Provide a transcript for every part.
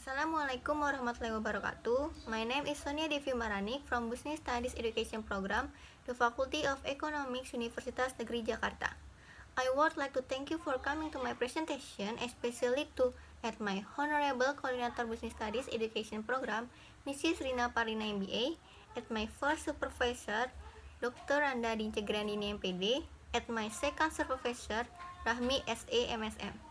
Assalamualaikum warahmatullahi wabarakatuh. My name is Sonia Devi Maranik from Business Studies Education Program, the Faculty of Economics, Universitas Negeri Jakarta. I would like to thank you for coming to my presentation, especially to at my Honorable Coordinator Business Studies Education Program, Mrs. Rina Parina MBA, at my first supervisor, Dr. Randa Dincegrandini MPD, at my second supervisor, Rahmi SE MSM.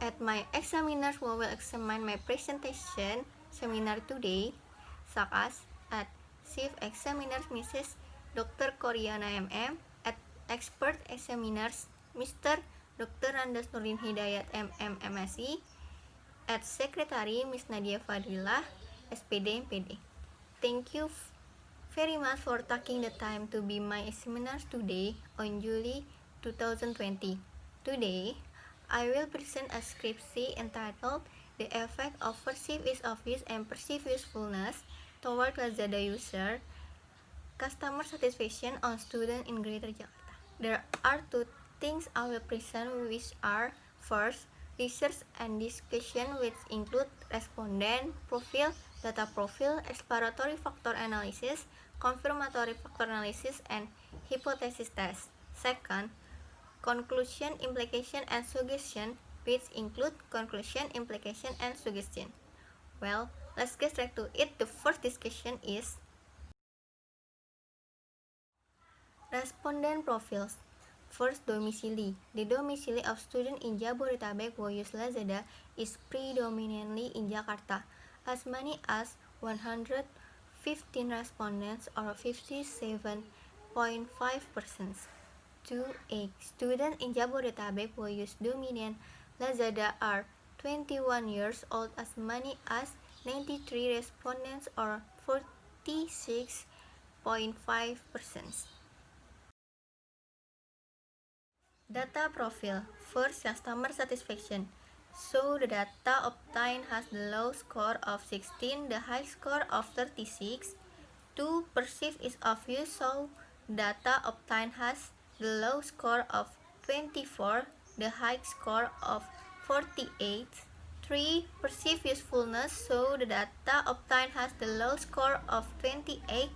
At my examiners who will examine my presentation seminar today, such as at Chief Examiners Mrs. Dr. Koryana MM, at Expert Examiners Mr. Dr. Randas Nurdin Hidayat MM MSI, at Secretary Ms. Nadia Fadrilah SPD MPD. Thank you very much for taking the time to be my examiners today on July 2020. Today, I will present a scriptsy entitled The Effect of Perceived Ease of Use and Perceived Usefulness Toward Lazada User Customer Satisfaction on Students in Greater Jakarta. There are two things I will present, which are first, research and discussion, which include respondent profile, data profile, exploratory factor analysis, confirmatory factor analysis, and hypothesis test. Second, conclusion, implication, and suggestion, which include conclusion, implication, and suggestion. Well, let's get straight to it. The first discussion is respondent profiles. First, domicile. The domicile of students in Jabodetabek who use Lazada is predominantly in Jakarta. As many as 115 respondents or 57.5%. 2A. Students in Jabodetabek who use dominant Lazada are 21 years old. As many as 93 respondents or 46.5%. Data profile. First, customer satisfaction. So the data obtained has the low score of 16, the high score of 36. 2. Perceived ease of use. So data obtained has the low score of 24, the high score of 48. 3. Perceived usefulness. So the data obtained has the low score of 28,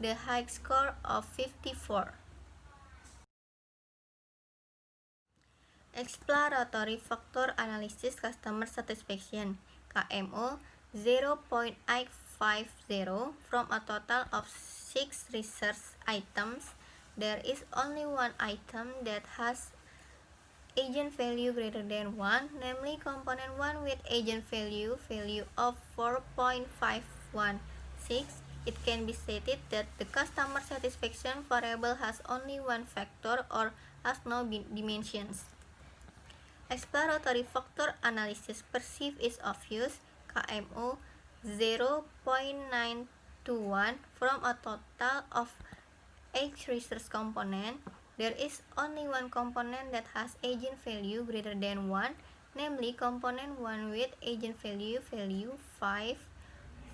the high score of 54. Exploratory Factor Analysis Customer Satisfaction KMO 0.850. From a total of 6 research items, there is only one item that has agent value greater than 1, namely component 1 with agent value of 4.516. It can be stated that the customer satisfaction variable has only one factor or has no dimensions. Exploratory Factor Analysis Perceived Ease of Use KMO 0.921. From a total of 8 research components, there is only one component that has agent value greater than 1, namely component 1 with agent value 5,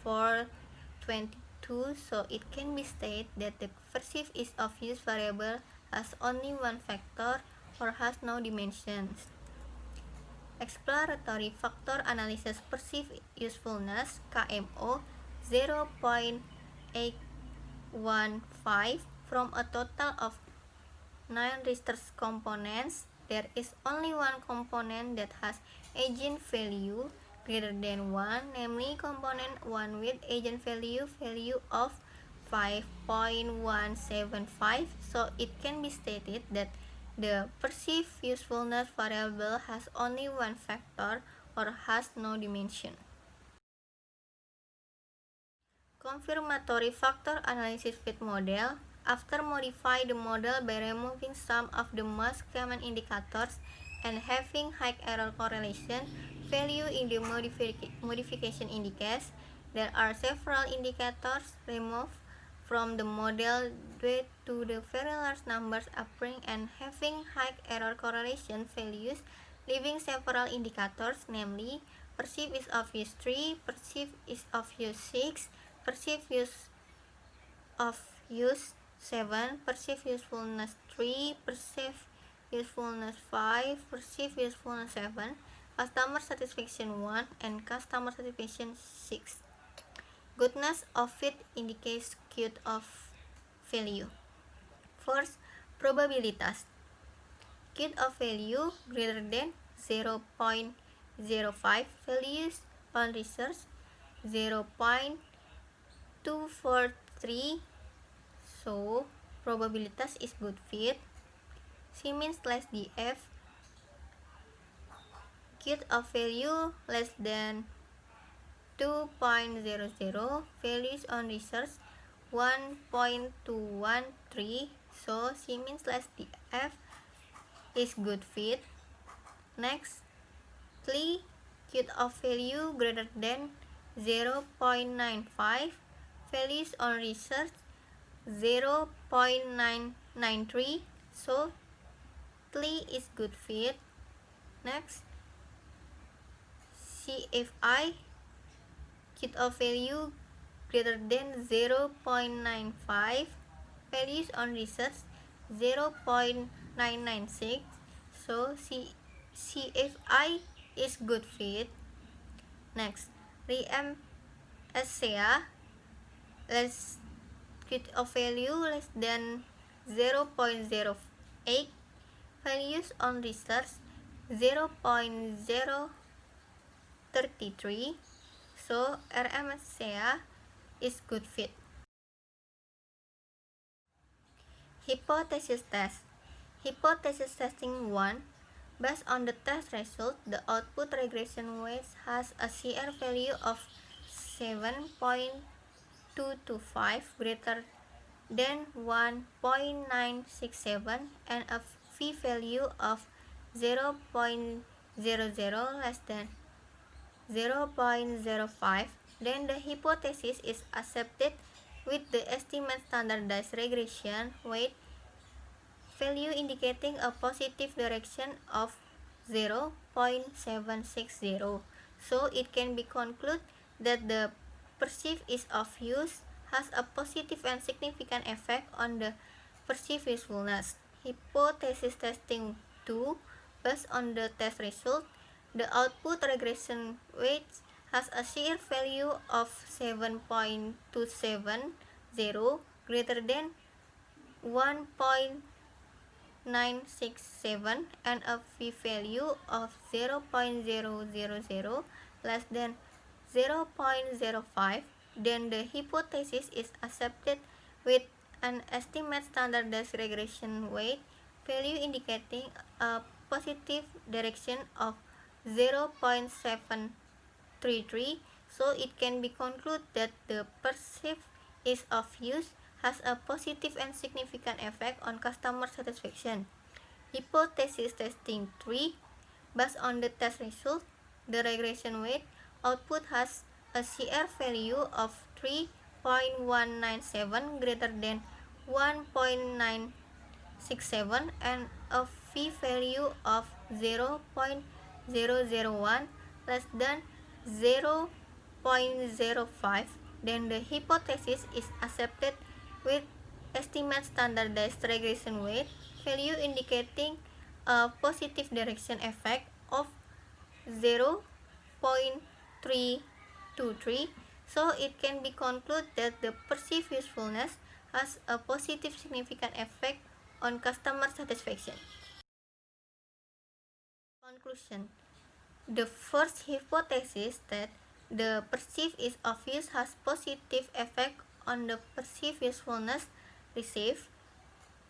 4, 22. So it can be stated that the perceived ease of use variable has only one factor or has no dimensions. Exploratory Factor Analysis Perceived Usefulness KMO 0.815. From a total of 9 research components, there is only one component that has agent value greater than 1, namely component 1 with agent value of 5.175. So it can be stated that the perceived usefulness variable has only one factor or has no dimension. Confirmatory Factor Analysis Fit Model. After modify the model by removing some of the most common indicators and having high error correlation value in the modification indices, there are several indicators removed from the model due to the very large numbers appearing and having high error correlation values, leaving several indicators, namely perceived ease of use 3, perceived ease of use 6, perceived use of use 7, perceived usefulness 3, perceived usefulness 5, perceived usefulness 7. customer satisfaction 1 and customer satisfaction 6. Goodness of fit indicates Q of value. First, probabilitas. Q of value greater than 0.05 values on research 0.243, so probabilitas is good fit. C means less DF. Q of value less than 2.00, values on research 1.213, so C means less DF is good fit. Next, Q of value greater than 0.95, values on research 0.993, so Q is good fit. Next, CFI, Q of value greater than 0.95, values on research 0.996, so CFI is good fit. Next, REM-SCA, less Q of value less than 0.08, values on research 0.033, so REM-SCA is good fit. Hypothesis test. Hypothesis testing 1. Based on the test result, the output regression weight has a CR value of 7.225 greater than 1.967 and a p-value of 0.00 less than 0.05. Then the hypothesis is accepted with the estimate standardized regression weight value indicating a positive direction of 0.760. So it can be concluded that the perceived ease of use has a positive and significant effect on the perceived usefulness. Hypothesis testing 2. Based on the test result, the output regression weight has a CR value of 7.270 greater than 1.967 and a p-value of 0.000 less than 0.05. Then the hypothesis is accepted with an estimate standardized regression weight value indicating a positive direction of 0.733. So it can be concluded that the perceived ease of use has a positive and significant effect on customer satisfaction. Hypothesis testing 3. Based on the test result, the regression weight output has a CR value of 3.197 greater than 1.967 and a p-value of 0.001 less than 0.05. Then the hypothesis is accepted with estimate standardized regression weight value indicating a positive direction effect of 0.323. So it can be concluded that the perceived usefulness has a positive significant effect on customer satisfaction. Conclusion. The first hypothesis that the perceived ease of use has positive effect on the perceived usefulness received.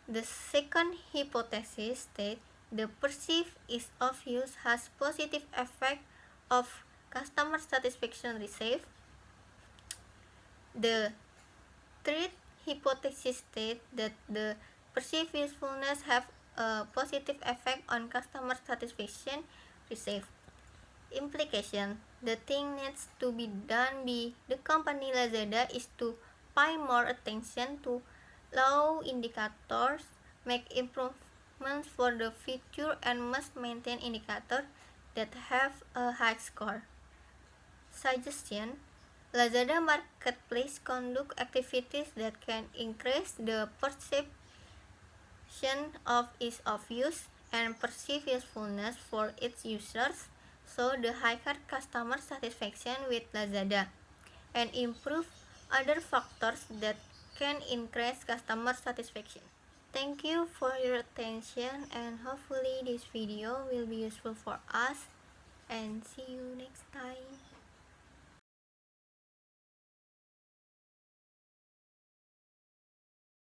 The second hypothesis states the perceived ease of use has positive effect of customer satisfaction received. The third hypothesis states that the perceived usefulness have a positive effect on customer satisfaction received. Implication. The thing needs to be done by the company Lazada is to pay more attention to low indicators, make improvements for the future, and must maintain indicators that have a high score. Suggestion. Lazada Marketplace conduct activities that can increase the perception of ease of use and perceived usefulness for its users, also the higher customer satisfaction with Lazada and improve other factors that can increase customer satisfaction. Thank you for your attention, and hopefully this video will be useful for us, and see you next time.